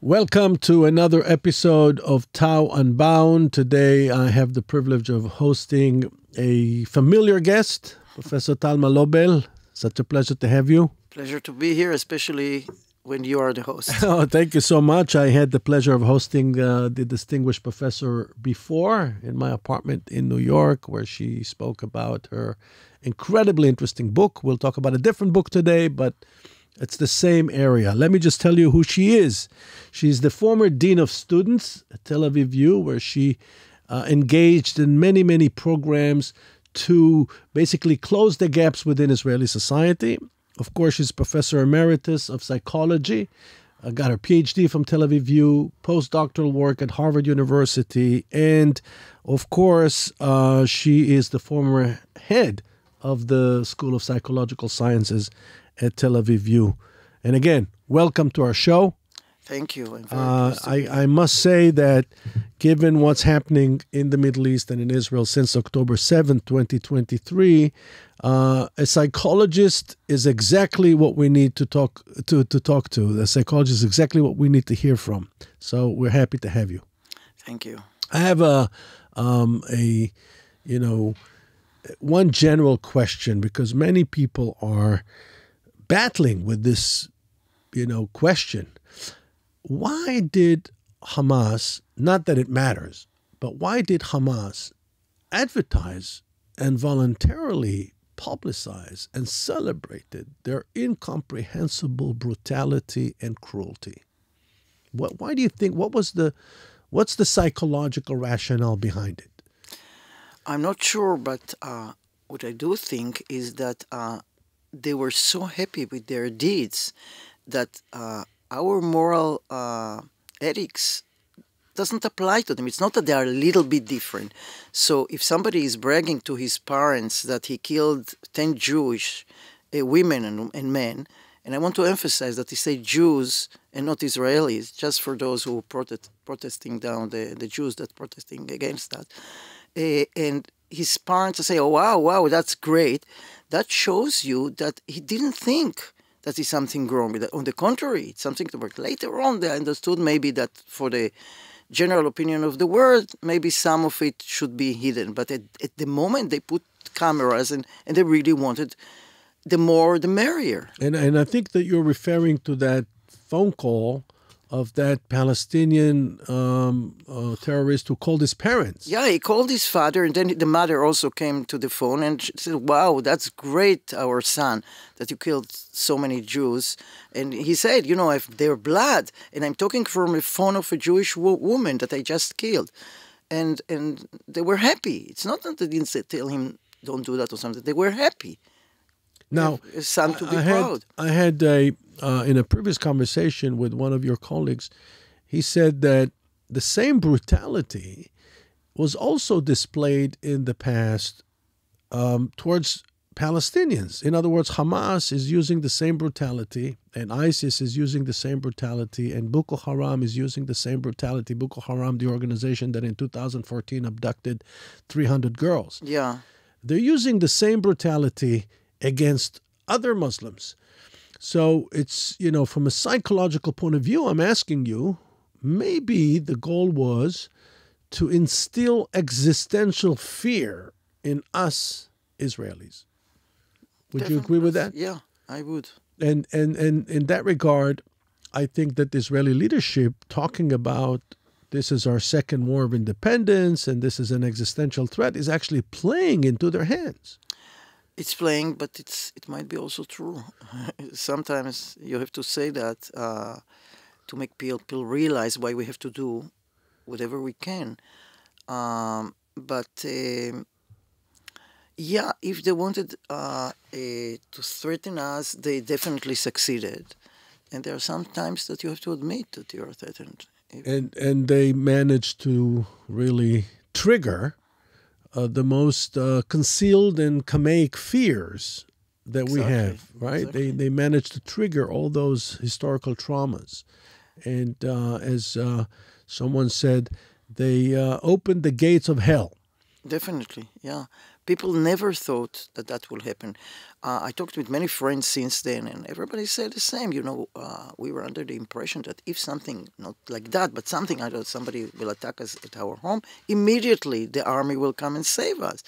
Welcome to another episode of Tau Unbound. Today I have the privilege of hosting a familiar guest, Professor Thalma Lobel. Such a pleasure to have you. Pleasure to be here, especially when you are the host. Oh, thank you so much. I had the pleasure of hosting the distinguished professor before in my apartment in New York, where she spoke about her incredibly interesting book. We'll talk about a different book today, but it's the same area. Let me just tell you who she is. She's the former Dean of Students at Tel Aviv U, where she engaged in many programs to basically close the gaps within Israeli society. Of course, she's Professor Emeritus of Psychology, got her Ph.D. from Tel Aviv U, postdoctoral work at Harvard University, and of course, she is the former head of the School of Psychological Sciences at Tel Aviv U. And again, welcome to our show. Thank you. I'm very pleased to be here. I must say that given what's happening in the Middle East and in Israel since October 7th, 2023, a psychologist is exactly what we need to talk to. A psychologist is exactly what we need to hear from. So we're happy to have you. Thank you. I have one general question, because many people are battling with this, question. Why did Hamas, not that it matters, but why did Hamas advertise and voluntarily publicize and celebrated their incomprehensible brutality and cruelty? Why do you think, what's the psychological rationale behind it? I'm not sure, but what I do think is that they were so happy with their deeds that our moral ethics doesn't apply to them. It's not that they are a little bit different. So if somebody is bragging to his parents that he killed 10 Jewish women and men, and I want to emphasize that he said Jews and not Israelis, just for those who protesting down the Jews that protesting against that. And his parents say, oh, wow, that's great. That shows you that he didn't think that is something wrong with that. On the contrary, it's something to work. Later on, they understood maybe that for the general opinion of the world, maybe some of it should be hidden. But at the moment, they put cameras and they really wanted the more, the merrier. And I think that you're referring to that phone call of that Palestinian terrorist who called his parents. Yeah, he called his father, and then the mother also came to the phone and said, wow, that's great, our son, that you killed so many Jews. And he said, if their blood, and I'm talking from a phone of a Jewish woman that I just killed. And they were happy. It's not that they didn't tell him, don't do that or something. They were happy. Now, a son to be proud. I had in a previous conversation with one of your colleagues, he said that the same brutality was also displayed in the past towards Palestinians. In other words, Hamas is using the same brutality, and ISIS is using the same brutality, and Boko Haram is using the same brutality. Boko Haram, the organization that in 2014 abducted 300 girls. Yeah. They're using the same brutality against other Muslims. So it's, from a psychological point of view, I'm asking you, maybe the goal was to instill existential fear in us Israelis. Would Definitely. you agree with that? Yeah, I would. And in that regard, I think that the Israeli leadership talking about this is our second war of independence and this is an existential threat is actually playing into their hands. It's playing, but it might be also true. Sometimes you have to say that to make people realize why we have to do whatever we can. If they wanted to threaten us, they definitely succeeded. And there are some times that you have to admit that you are threatened. And they managed to really trigger the most concealed and Kamaic fears that we have, right? Exactly. They managed to trigger all those historical traumas. And as someone said, they opened the gates of hell. Definitely, yeah. People never thought that that will happen. I talked with many friends since then, and everybody said the same. We were under the impression that if something, not like that, but something, I don't know, somebody will attack us at our home, immediately the army will come and save us.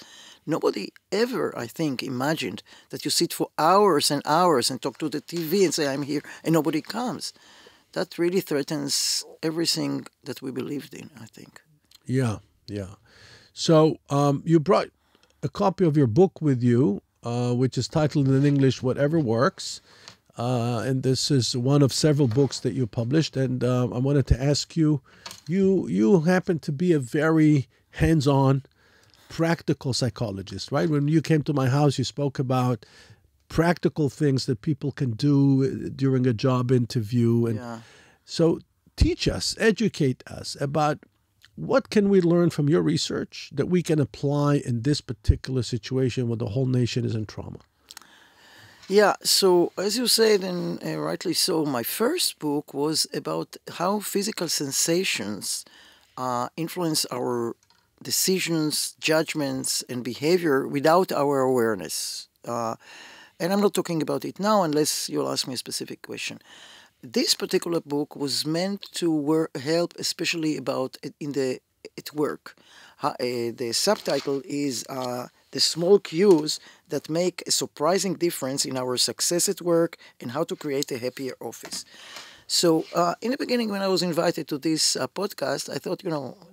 Nobody ever, I think, imagined that you sit for hours and hours and talk to the TV and say, I'm here, and nobody comes. That really threatens everything that we believed in, I think. Yeah, yeah. So you brought a copy of your book with you, which is titled in English, Whatever Works. And this is one of several books that you published. And I wanted to ask you, you happen to be a very hands-on, practical psychologist, right? When you came to my house, you spoke about practical things that people can do during a job interview. And Yeah. so teach us, educate us about what can we learn from your research that we can apply in this particular situation where the whole nation is in trauma? Yeah, so as you said, and rightly so, my first book was about how physical sensations influence our decisions, judgments, and behavior without our awareness. And I'm not talking about it now unless you'll ask me a specific question. This particular book was meant to help, especially about at work. The subtitle is The Small Cues That Make a Surprising Difference in Our Success at Work and How to Create a Happier Office. So in the beginning, when I was invited to this podcast, I thought,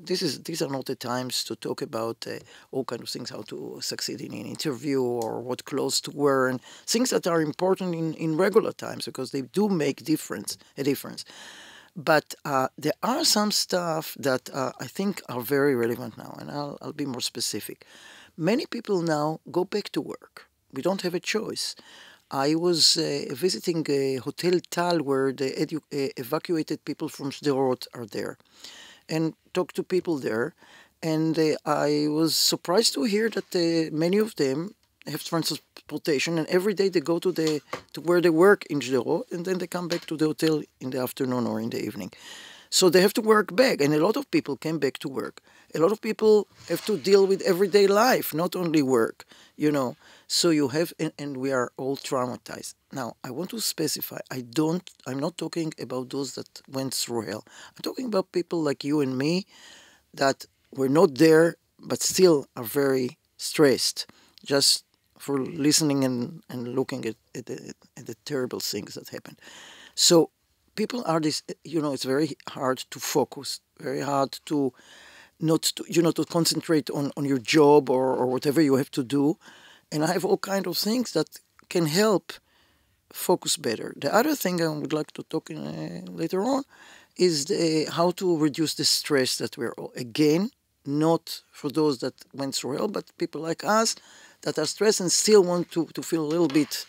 these are not the times to talk about all kinds of things, how to succeed in an interview or what clothes to wear, and things that are important in regular times because they do make a difference. But there are some stuff that I think are very relevant now, and I'll be more specific. Many people now go back to work. We don't have a choice. I was visiting a Hotel Tal where the evacuated people from Sderot are there and talked to people there. And I was surprised to hear that many of them have transportation, and every day they go to where they work in Sderot, and then they come back to the hotel in the afternoon or in the evening. So they have to work back, and a lot of people came back to work. A lot of people have to deal with everyday life, not only work, So you have, and we are all traumatized. Now, I want to specify, I'm not talking about those that went through hell. I'm talking about people like you and me that were not there, but still are very stressed, just for listening and looking at the terrible things that happened. So people are it's very hard to focus, very hard to to concentrate on your job or whatever you have to do. And I have all kinds of things that can help focus better. The other thing I would like to talk later on is how to reduce the stress that we're all, again, not for those that went through hell, but people like us that are stressed and still want to feel a little bit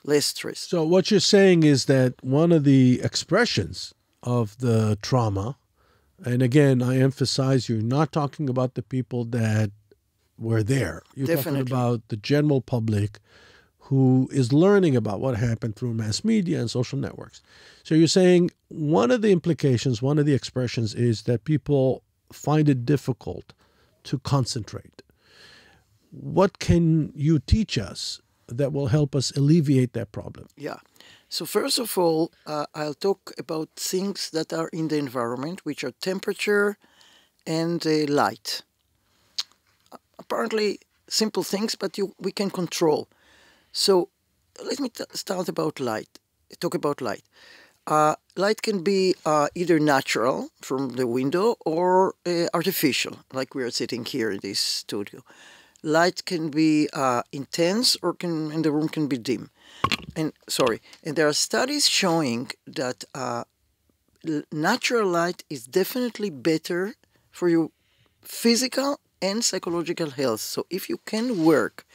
less stressed. So what you're saying is that one of the expressions of the trauma, and again, I emphasize you're not talking about the people that were there. You're Definitely. talking about the general public who is learning about what happened through mass media and social networks. So you're saying one of the implications, one of the expressions is that people find it difficult to concentrate. What can you teach us that will help us alleviate that problem? Yeah. So first of all, I'll talk about things that are in the environment, which are temperature and light. Apparently simple things, but we can control. So let me start about light. Talk about light. Light can be either natural from the window or artificial, like we are sitting here in this studio. Light can be intense and the room can be dim. And there are studies showing that natural light is definitely better for your physical and psychological health. So if you can work,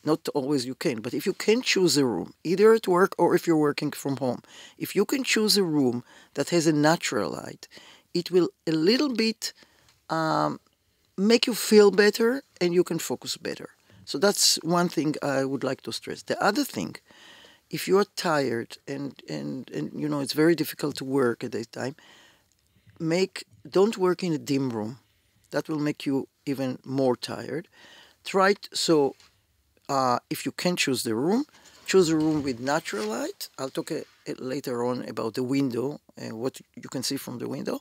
not always you can, but if you can choose a room, either at work or if you're working from home, if you can choose a room that has a natural light, it will a little bit make you feel better and you can focus better. So that's one thing I would like to stress. The other thing, if you are tired and it's very difficult to work at that time, don't work in a dim room. That will make you even more tired. if you can choose a room with natural light. I'll talk later on about the window, what you can see from the window,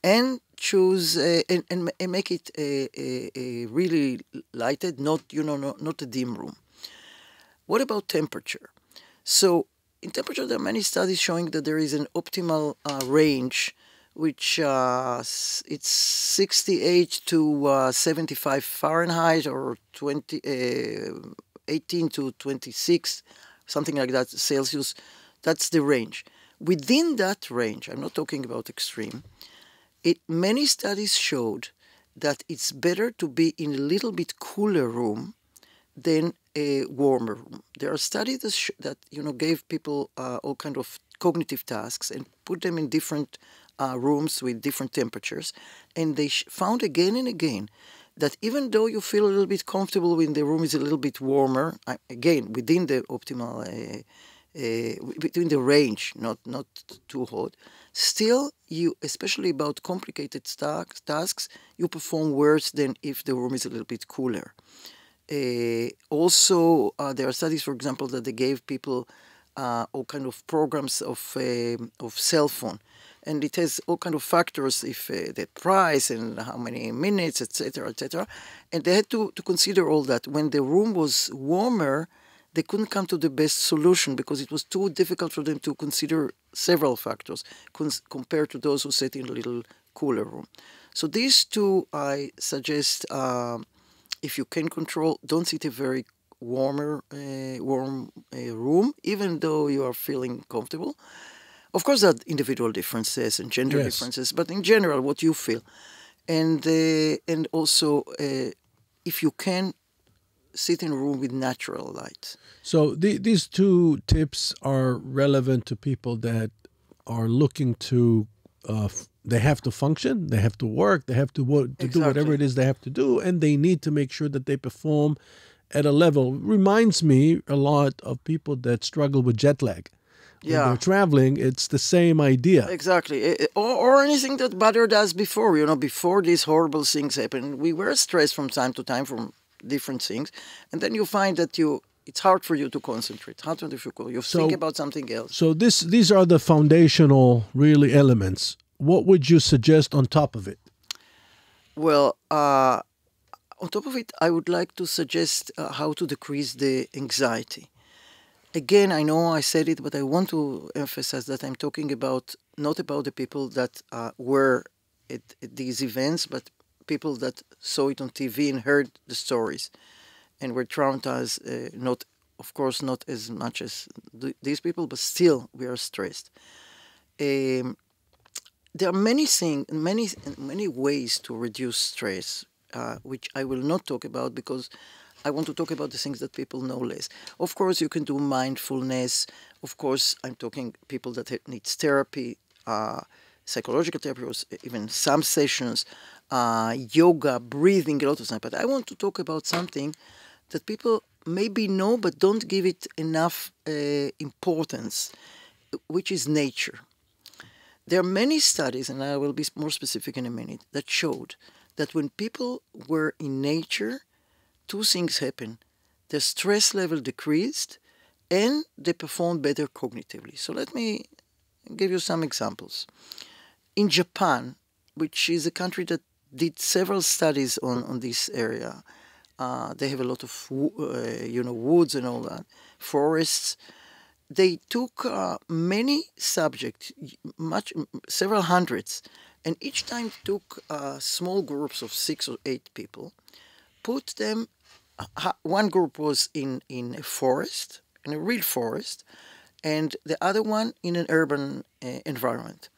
and choose and make it a really lighted, not a dim room. What about temperature? So in temperature, there are many studies showing that there is an optimal range, which it's 68 to 75 Fahrenheit, or 18 to 26, something like that, Celsius. That's the range. Within that range, I'm not talking about extreme, many studies showed that it's better to be in a little bit cooler room than a warmer room. There are studies that gave people all kind of cognitive tasks and put them in different rooms with different temperatures, and they found again and again that even though you feel a little bit comfortable when the room is a little bit warmer, again within the optimal, between the range, not too hot, still you, especially about complicated tasks, you perform worse than if the room is a little bit cooler. Also, there are studies, for example, that they gave people all kind of programs of cell phone, and it has all kind of factors, if the price and how many minutes, etc., etc. And they had to consider all that. When the room was warmer, they couldn't come to the best solution because it was too difficult for them to consider several factors compared to those who sat in a little cooler room. So these two, I suggest, if you can control, don't sit in a very warm room, even though you are feeling comfortable. Of course, there are individual differences and gender differences, but in general, what you feel. And also, if you can, sit in a room with natural light. So these two tips are relevant to people that are looking to, they have to function, they have to work, they have to do whatever it is they have to do, and they need to make sure that they perform at a level. Reminds me a lot of people that struggle with jet lag. When they're traveling, it's the same idea. Exactly. Or anything that bothered us before. Before these horrible things happened, we were stressed from time to time from different things, and then you find that it's hard for you to concentrate. How difficult. You think about something else. So these are the foundational, really, elements. What would you suggest on top of it? Well, on top of it, I would like to suggest how to decrease the anxiety. Again, I know I said it, but I want to emphasize that I'm talking about not about the people that were at these events, but people that saw it on TV and heard the stories and were traumatized. Of course, not as much as these people, but still we are stressed. There are many ways to reduce stress, which I will not talk about because I want to talk about the things that people know less. Of course, you can do mindfulness. Of course, I'm talking people that need therapy, psychological therapy, or even some sessions, yoga, breathing, a lot of things. But I want to talk about something that people maybe know but don't give it enough importance, which is nature. There are many studies, and I will be more specific in a minute, that showed that when people were in nature, two things happened. The stress level decreased and they performed better cognitively. So let me give you some examples. In Japan, which is a country that did several studies on this area, they have a lot of woods and all that, forests. They took many subjects, several hundreds, and each time took small groups of 6 or 8 people, put them, one group was in a forest, in a real forest, and the other one in an urban environment.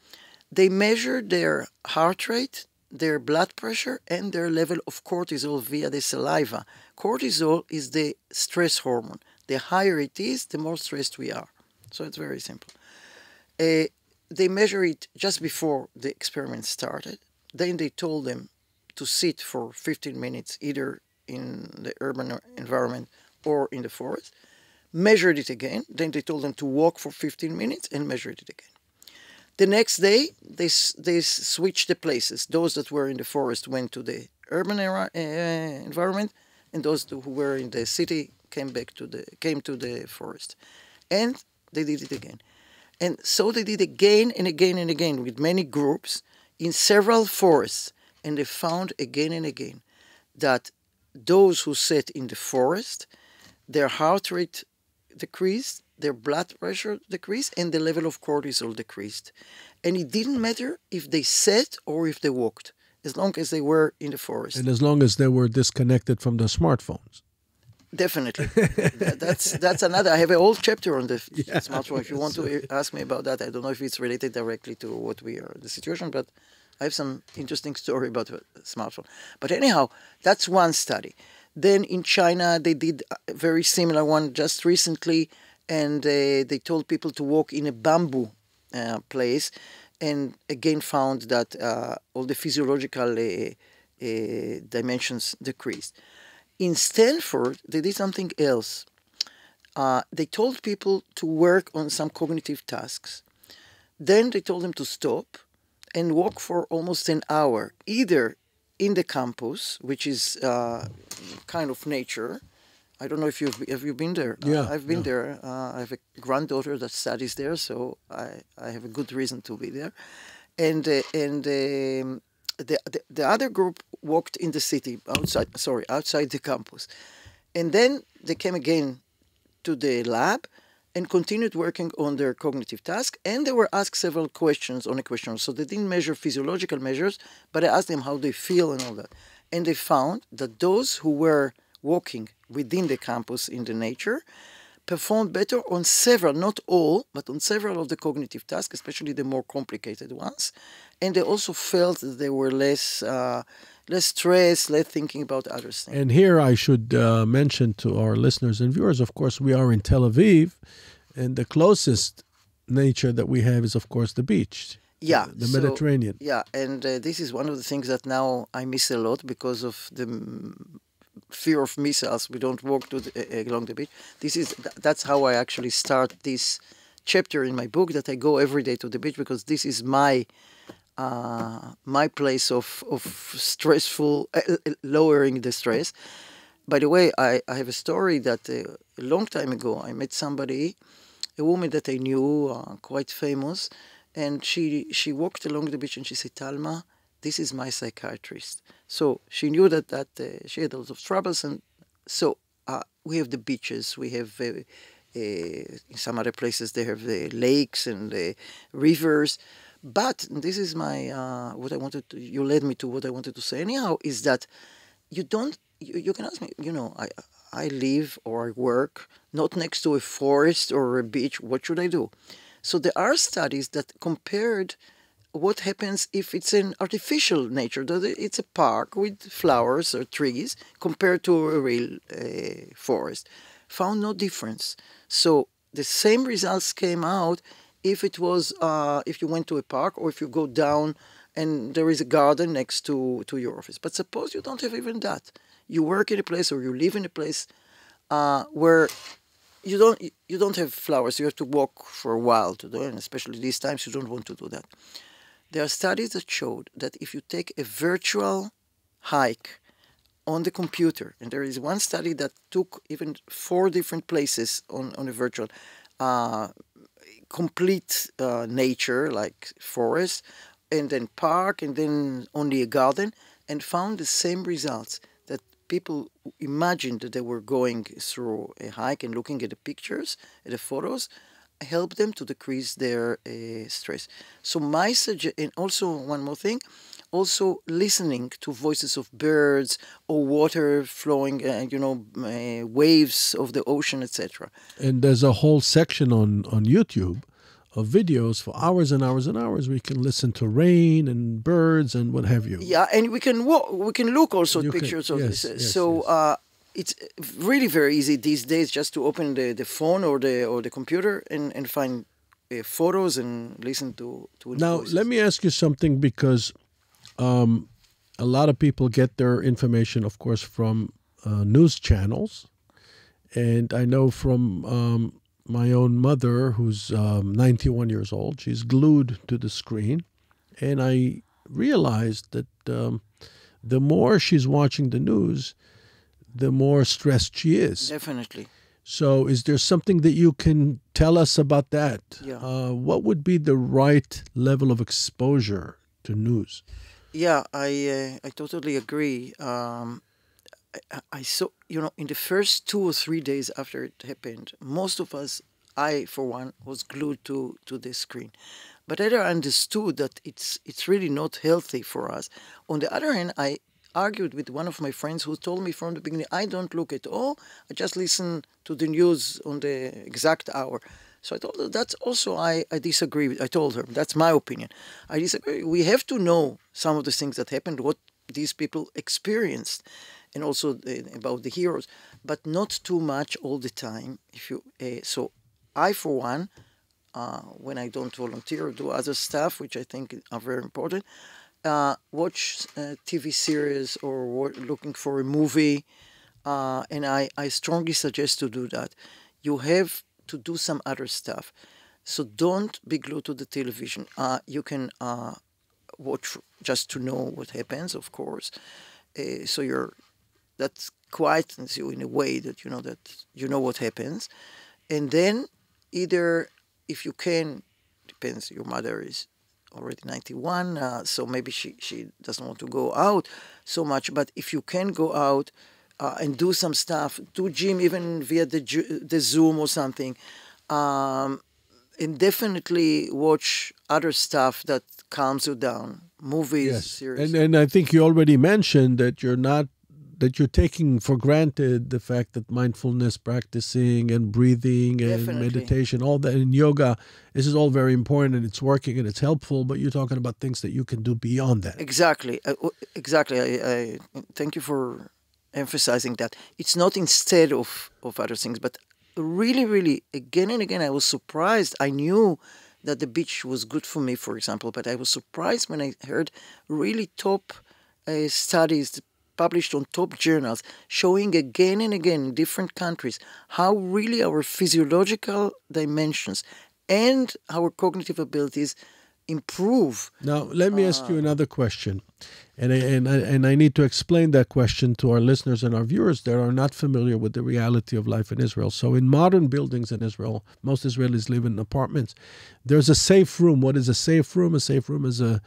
They measured their heart rate, their blood pressure, and their level of cortisol via the saliva. Cortisol is the stress hormone. The higher it is, the more stressed we are. So it's very simple. They measure it just before the experiment started. Then they told them to sit for 15 minutes either in the urban environment or in the forest. Measured it again. Then they told them to walk for 15 minutes and measured it again. The next day, they switched the places. Those that were in the forest went to the urban environment. and those who were in the city came to the forest, and they did it again. And so they did again and again and again with many groups in several forests. And they found again and again that those who sat in the forest, their heart rate decreased, their blood pressure decreased, and the level of cortisol decreased. And it didn't matter if they sat or if they walked, as long as they were in the forest. And as long as they were disconnected from the smartphones. Definitely. That's another. I have a whole chapter on the smartphone. If you want to ask me about that, I don't know if it's related directly to what we are, the situation, but I have some interesting story about the smartphone. But anyhow, that's one study. Then in China, they did a very similar one just recently, and they told people to walk in a bamboo place, and again found that all the physiological dimensions decreased. In Stanford, they did something else. They told people to work on some cognitive tasks. Then they told them to stop and walk for almost an hour, either in the campus, which is kind of nature. I don't know if have you been there? Yeah, I've been there. I have a granddaughter that studies there, so I have a good reason to be there. And the other group walked in the city, outside the campus. And then they came again to the lab and continued working on their cognitive task. And they were asked several questions on a questionnaire. So they didn't measure physiological measures, but I asked them how they feel and all that. And they found that those who were walking within the campus in the nature performed better on several, not all, but on several of the cognitive tasks, especially the more complicated ones. And they also felt that they were less stressed, less thinking about other things. And here I should mention to our listeners and viewers, of course, we are in Tel Aviv, and the closest nature that we have is, of course, the beach. Yeah. The Mediterranean. Yeah, and this is one of the things that now I miss a lot because of the fear of missiles. We don't walk along the beach. That's how I actually start this chapter in my book, that I go every day to the beach, because this is my place of stressful, lowering the stress. By the way, I have a story that a long time ago I met somebody, a woman that I knew, quite famous, and she walked along the beach and she said, "Thalma, this is my psychiatrist." So she knew that she had a lot of troubles, and so we have the beaches, we have in some other places they have the lakes and the rivers. But this is my you led me to what I wanted to say anyhow, is that you can ask me, I live or I work not next to a forest or a beach, what should I do? So there are studies that compared what happens if it's an artificial nature, that it's a park with flowers or trees, compared to a real forest. Found no difference. So the same results came out if it was if you went to a park or if you go down and there is a garden next to your office. But suppose you don't have even that. You work in a place or you live in a place where you don't have flowers. You have to walk for a while to do it, and especially these times you don't want to do that. There are studies that showed that if you take a virtual hike on the computer, and there is one study that took even 4 different places on a virtual complete nature, like forest, and then park, and then only a garden, and found the same results, that people imagined that they were going through a hike and looking at the pictures, at the photos, helped them to decrease their stress. So my suggestion, and also one more thing, also listening to voices of birds or water flowing, waves of the ocean, etc. And there's a whole section on YouTube of videos for hours and hours and hours. We can listen to rain and birds and what have you. Yeah, and we can look also at pictures of this. Yes. It's really very easy these days just to open the phone or the computer and find photos and listen to Now, voices. let me ask you something, because a lot of people get their information, of course, from news channels. And I know from my own mother, who's 91 years old, she's glued to the screen. And I realized that the more she's watching the news, the more stressed she is. Definitely. So is there something that you can tell us about that? Yeah. What would be the right level of exposure to news? Yeah, I totally agree. I saw, in the first 2 or 3 days after it happened, most of us, I for one, was glued to the screen. But I understood that it's really not healthy for us. On the other hand, I argued with one of my friends who told me from the beginning, I don't look at all. I just listen to the news on the exact hour. So I told her that's also I disagree with. I told her that's my opinion. I disagree. We have to know some of the things that happened, what these people experienced, and also about the heroes, but not too much all the time. If you so, I for one, when I don't volunteer or do other stuff, which I think are very important, watch TV series or looking for a movie, and I strongly suggest to do that. You have to do some other stuff. So don't be glued to the television. You can watch just to know what happens, of course. So that quietens you in a way that you know what happens. And then either, if you can, depends, your mother is already 91, so maybe she doesn't want to go out so much, but if you can go out and do some stuff, do gym even via the Zoom or something, and definitely watch other stuff that calms you down, movies, Yes, series. and I think you already mentioned that you're taking for granted the fact that mindfulness practicing and breathing and Definitely. meditation, all that, and yoga, this is all very important and it's working and it's helpful, but you're talking about things that you can do beyond that. Exactly. Exactly. I thank you for emphasizing that. It's not instead of other things, but really, really, again and again, I was surprised. I knew that the beach was good for me, for example, but I was surprised when I heard really top studies published on top journals showing again and again in different countries how really our physiological dimensions and our cognitive abilities improve. Now, let me ask you another question. And I need to explain that question to our listeners and our viewers that are not familiar with the reality of life in Israel. So in modern buildings in Israel, most Israelis live in apartments. There's a safe room. What is a safe room? A safe room is a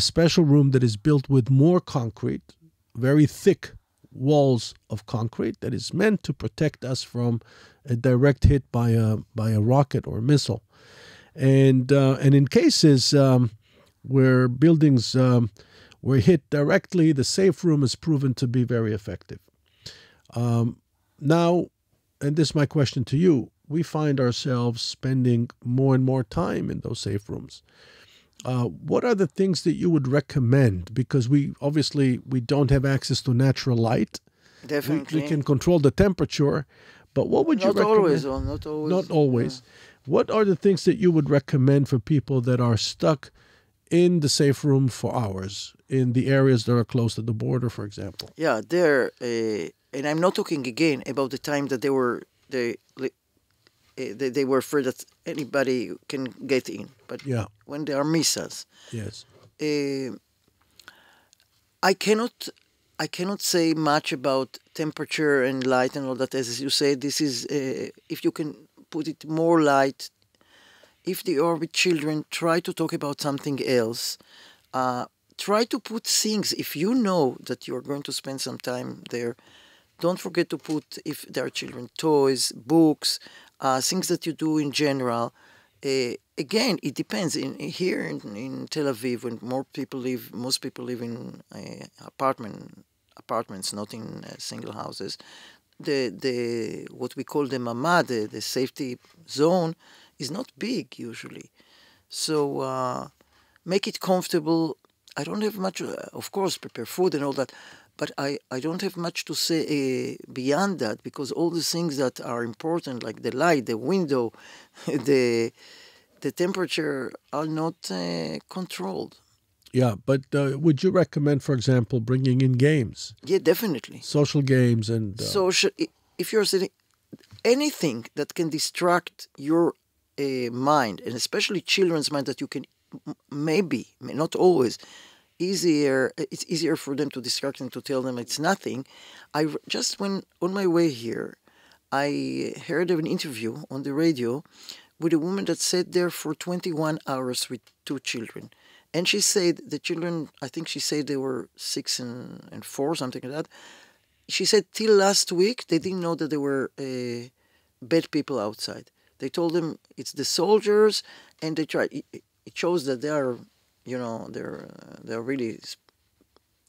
special room that is built with more concrete, very thick walls of concrete that is meant to protect us from a direct hit by a rocket or a missile. And in cases where buildings were hit directly, the safe room is proven to be very effective. Now, and this is my question to you, we find ourselves spending more and more time in those safe rooms. What are the things that you would recommend? Because we don't have access to natural light. Definitely. We can control the temperature, but what would you recommend? Not always. Not always. What are the things that you would recommend for people that are stuck in the safe room for hours in the areas that are close to the border, for example? Yeah, and I'm not talking again about the time that they were afraid that anybody can get in. But Yeah. when there are missiles, Yes. I cannot say much about temperature and light and all that. As you say, this is if you can put it more light. If they are with children, try to talk about something else. Try to put things. If you know that you are going to spend some time there, don't forget to put, if there are children, toys, books, things that you do in general. Again, it depends. Here in Tel Aviv, when most people live in apartments, not in single houses. The what we call the mamad, the safety zone, is not big usually. So make it comfortable. I don't have much. Of course, prepare food and all that. But I don't have much to say beyond that, because all the things that are important, like the light, the window, the temperature, are not controlled. Yeah, but would you recommend, for example, bringing in games? Yeah, definitely. Social games and... Social, if you're sitting, anything that can distract your mind, and especially children's mind, that you can maybe, not always, it's easier for them to distract and to tell them it's nothing. Just when on my way here, I heard of an interview on the radio with a woman that sat there for 21 hours with two children. And she said the children, I think she said they were 6 and 4, something like that. She said till last week they didn't know that there were bad people outside. They told them it's the soldiers, and they tried. It shows that they are, they're really.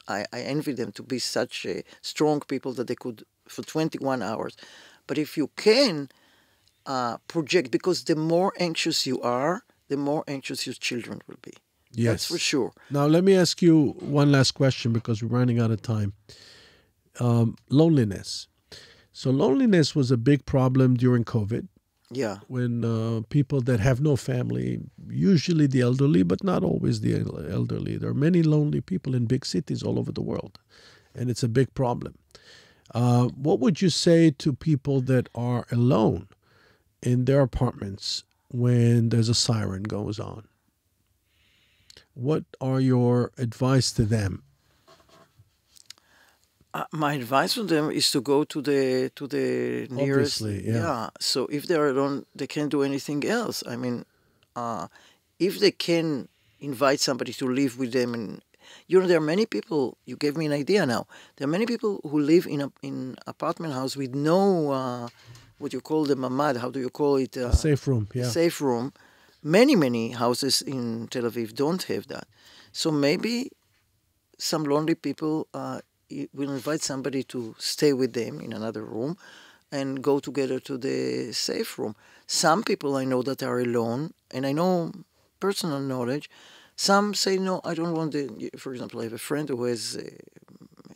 I envy them to be such strong people that they could for 21 hours. But if you can project, because the more anxious you are, the more anxious your children will be. Yes. That's for sure. Now, let me ask you one last question because we're running out of time. Loneliness. So loneliness was a big problem during COVID. Yeah. When people that have no family, usually the elderly, but not always the elderly. There are many lonely people in big cities all over the world, and it's a big problem. What would you say to people that are alone in their apartments when there's a siren goes on? What are your advice to them? My advice to them is to go to the nearest. Obviously, yeah. So if they are alone, they can't do anything else. I mean, if they can invite somebody to live with them, and there are many people. You gave me an idea now. There are many people who live in apartment house with no what you call the mamad. How do you call it? Safe room. Yeah. Safe room. Many houses in Tel Aviv don't have that. So maybe some lonely people will invite somebody to stay with them in another room and go together to the safe room. Some people I know that are alone, and I know personal knowledge, some say, no, I don't want for example, I have a friend who has a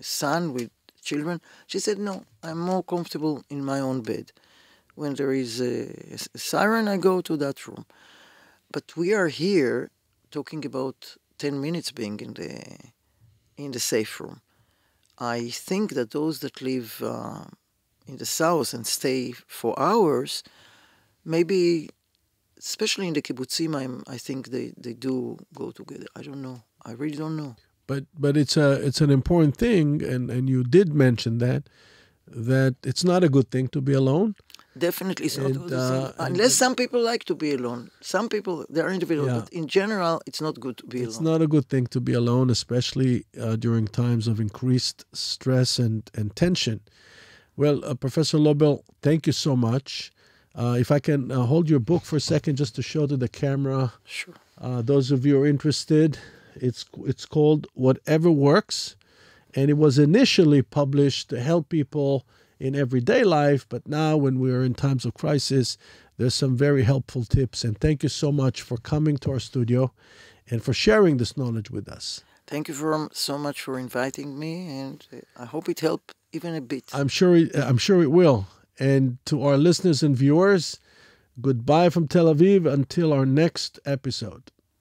son with children. She said, no, I'm more comfortable in my own bed. When there is a siren, I go to that room. But we are here talking about 10 minutes being in the safe room. I think that those that live in the south and stay for hours, maybe, especially in the kibbutzim, I think they do go together. I don't know. I really don't know. But it's an important thing, and you did mention that it's not a good thing to be alone. Definitely, it's not good. Unless some people like to be alone. Some people, they are individual, but in general, it's not good to be alone. It's not a good thing to be alone, especially during times of increased stress and tension. Well, Professor Lobel, thank you so much. If I can hold your book for a second just to show to the camera. Sure. Those of you who are interested, it's called Whatever Works, and it was initially published to help people in everyday life, but now when we are in times of crisis, there's some very helpful tips. And thank you so much for coming to our studio and for sharing this knowledge with us. Thank you so much for inviting me, and I hope it helped even a bit. I'm sure it will. And to our listeners and viewers, goodbye from Tel Aviv until our next episode.